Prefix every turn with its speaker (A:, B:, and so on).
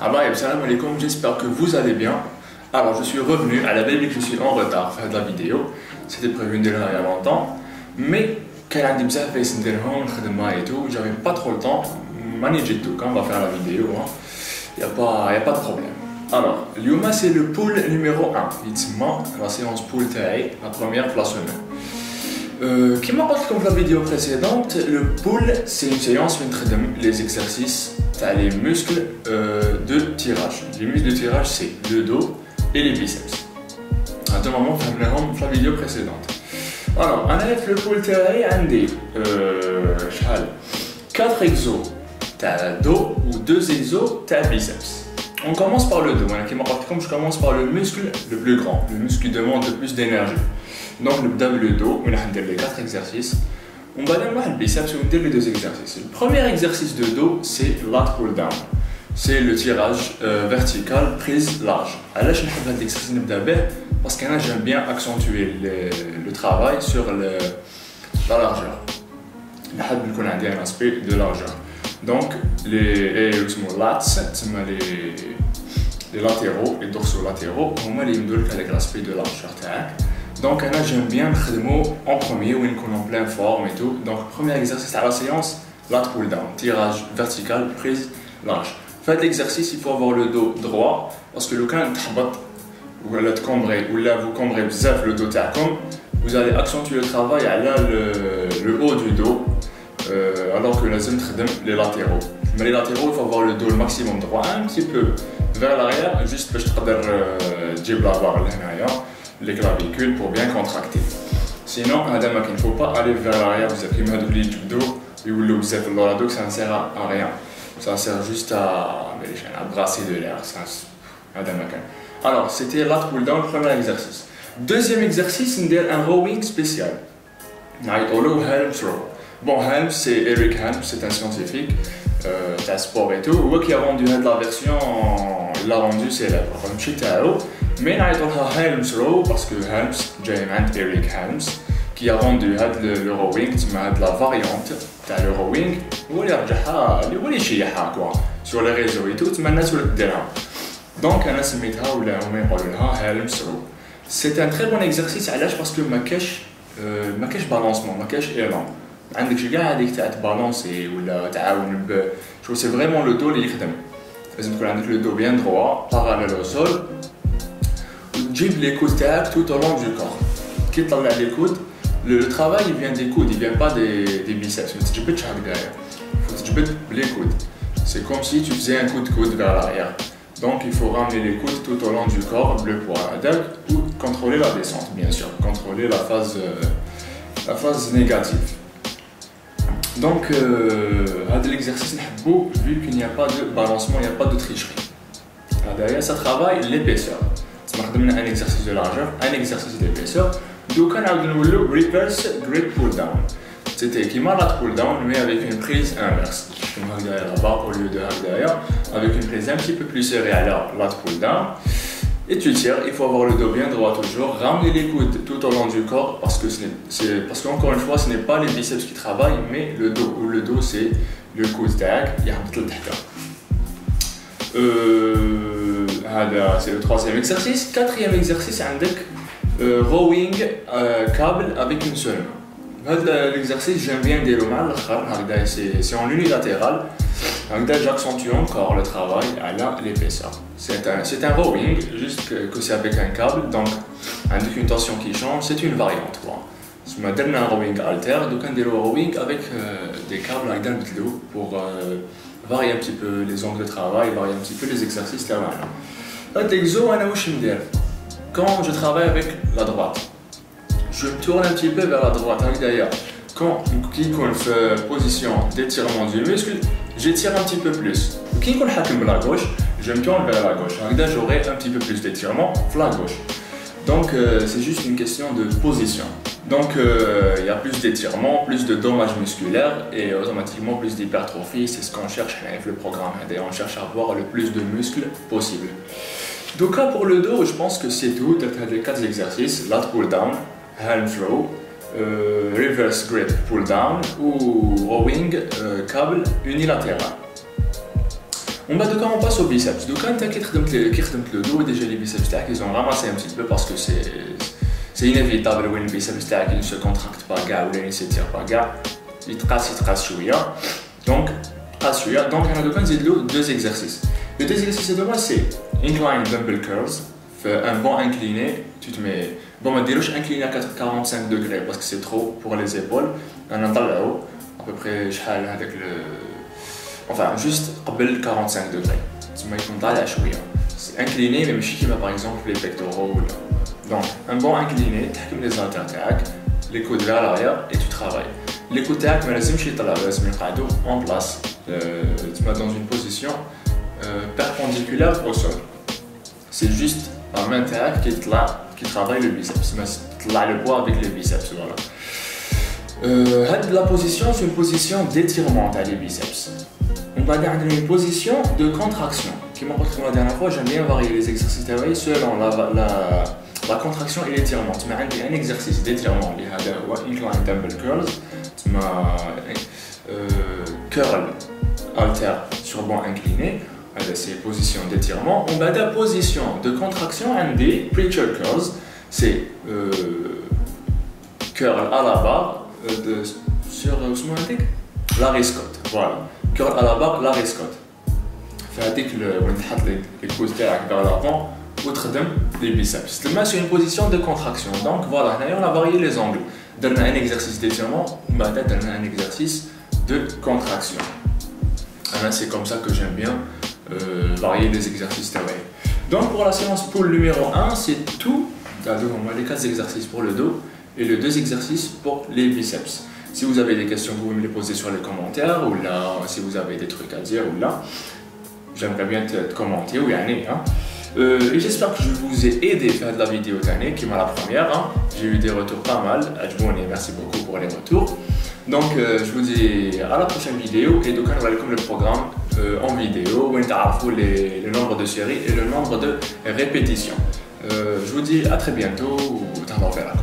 A: Alors, salam alaikum, j'espère que vous allez bien. Alors, je suis revenu à la belle que je suis en retard pour faire de la vidéo. C'était prévu il y a longtemps. Mais, quand il y a des bzaf et tout, j'avais pas trop le temps. Manager tout, quand on va faire la vidéo, il n'y a pas de problème. Alors, Lyuma c'est le pool numéro 1. La séance pool taille, la première pour la semaine. Qui m'a dit comme la vidéo précédente, le pool c'est une séance où on traite les exercices, les muscles de tirage. Les muscles de tirage c'est le dos et les biceps. À ce moment, on va faire la vidéo précédente. Alors, on a le pool taille, on a 4 exos, t'as dos ou 2 exos, t'as biceps. On commence par le dos. Comme je commence par le muscle le plus grand, le muscle qui demande le plus d'énergie. Donc, le dos, on a les 4 exercices. On va aller le biceps et on va les 2 exercices. Le premier exercice de dos, c'est lat pull down. C'est le tirage vertical, prise large. Alors, je vais l'exercice parce que j'aime bien accentuer le travail sur la largeur. Je vais un aspect de largeur. Donc, les lats, les latéraux, les dorsaux-latéraux, ils me donnent l'aspect de largeur. Donc, j'aime bien le en premier, où on est en pleine forme et tout. Donc, premier exercice à la séance, lat pull down, tirage vertical, prise large. Faites l'exercice, il faut avoir le dos droit, parce que le cas ou vous cambrez le dos, vous allez accentuer le travail à le haut du dos. Alors que la zone les latéraux. Mais les latéraux, il faut avoir le dos le maximum droit, un petit peu vers l'arrière, juste pour les clavicules pour bien contracter. Sinon, il ne faut pas aller vers l'arrière, vous avez pris le dos, ça ne sert à rien. Ça sert juste à brasser de l'air. Alors, c'était lat pull down, le premier exercice. Deuxième exercice, c'est un rowing spécial. Helm throw. Bon, Helms, c'est Eric Helms, c'est un scientifique de sport et tout. Qui a rendu la version, il l'a rendu célèbre. Mais il a Helms Row parce que Helms, Eric Helms, qui a rendu le rowing, la variante de le rowing, sur les réseaux et tout, donc on a mis Helms Row. C'est un très bon exercice parce que ma cache balancement, ma cache élan. عندك شي كاع هذيك تاع تبالونسي ولا تعاون شو سي فريمون لو دو اللي يخدم لازم تكون عندك لو دو بيان دروا باراليل او سول وتجيب لي كود تاعك tout au long du corps كي تطلع لي كود le travail il vient des coudes il vient pas des biceps ما تجبدش هكذايا faut تجبد بلي كود c'est comme si tu faisais un coup de coude vers l'arrière donc il faut ramener les coudes tout au long du corps le poids ou contrôler la descente bien sûr contrôler la phase négative. Donc, l'exercice vu qu'il n'y a pas de balancement, il n'y a pas de tricherie. Derrière, ça travaille l'épaisseur. C'est un exercice de largeur, un exercice d'épaisseur. Donc, on a le reverse grip pull down. C'était qui m'a la pull down, mais avec une prise inverse. Comme là-bas, au lieu de derrière, avec une prise un petit peu plus serrée, alors la pull down. Et tu tires, il faut avoir le dos bien droit toujours, ramener les coudes tout au long du corps parce qu'encore une fois ce n'est pas les biceps qui travaillent mais le dos, ou le dos c'est le coude tag, c'est le troisième exercice. Quatrième exercice, rowing câble avec une seule main. L'exercice j'aime bien c'est en unilatéral. J'accentue encore le travail à l'épaisseur. C'est un rowing, juste que c'est avec un câble, donc avec une tension qui change, c'est une variante. C'est un rowing alter, donc un rowing avec des câbles pour varier un petit peu les angles de travail, varier un petit peu les exercices. Quand je travaille avec la droite, je me tourne un petit peu vers la droite. D'ailleurs, quand on fait position d'étirement du muscle, j'étire un petit peu plus. Quand on fait la gauche, je me tourne vers la gauche. J'aurai un petit peu plus d'étirement vers la gauche. Donc c'est juste une question de position. Donc il y a plus d'étirement, plus de dommages musculaires et automatiquement plus d'hypertrophie. C'est ce qu'on cherche avec le programme. On cherche à avoir le plus de muscles possible. Donc là pour le dos, je pense que c'est tout. Les 4 exercices, lat pull down, hand throw, reverse grip pull down ou rowing câble unilatéral. On va on passe au biceps. Donc quand tu as le dos, déjà les biceps ils ont ramassé un petit peu parce que c'est inévitable que les biceps ne se contractent pas ou ne s'étirent pas. Ils tracent chouïa. Donc on a deux exercices. Le deuxième exercice de moi c'est incline dumbbell curls. Un banc incliné, tu te mets. Bon, on va dire incliné à 45 degrés parce que c'est trop pour les épaules. On a à peu près enfin juste قبل 45 degrés. تسمى يكون طالع شويه. C'est incliné mais ماشي كيما par exemple les pectoraux. Donc un banc incliné, تحكم les haltères تاعك, les coudes vers l'arrière et tu travailles. Les coudes تاعك ما لازمش يطلعوا, لازم يقعدوا en place. تسمى dans une position perpendiculaire au sol. C'est juste la main تاعك qui travaille le biceps. Tu travailles le poids avec les biceps, voilà. La position, c'est une position d'étirement des biceps. On va dire une position de contraction. Comme on a la dernière fois, j'aime bien varier les exercices selon la contraction et l'étirement. Tu as un exercice d'étirement, incline dumbbell curls, tu curl halter sur banc incliné. C'est position d'étirement. On va dire position de contraction and des preacher curls. C'est curl à la barre sur la riscotte. Voilà. Curl à la barre, la riscotte. Fait que les coudes vers l'avant ou les biceps. C'est une position de contraction. Donc voilà, on a varié les angles. On a un exercice d'étirement, on a un exercice de contraction. C'est comme ça que j'aime bien varier les exercices. Donc pour la séance pool numéro 1, c'est tout. On a les 4 exercices pour le dos et les 2 exercices pour les biceps. Si vous avez des questions, vous pouvez me les poser sur les commentaires ou là, si vous avez des trucs à dire ou là, j'aimerais bien te commenter ou yanné. Et j'espère que je vous ai aidé à faire de la vidéo d'année qui m'a la première. J'ai eu des retours pas mal. Merci beaucoup pour les retours. Donc je vous dis à la prochaine vidéo et donc on va aller comme le programme en vidéo où on a le nombre de séries et le nombre de répétitions. Je vous dis à très bientôt ou t'en verra.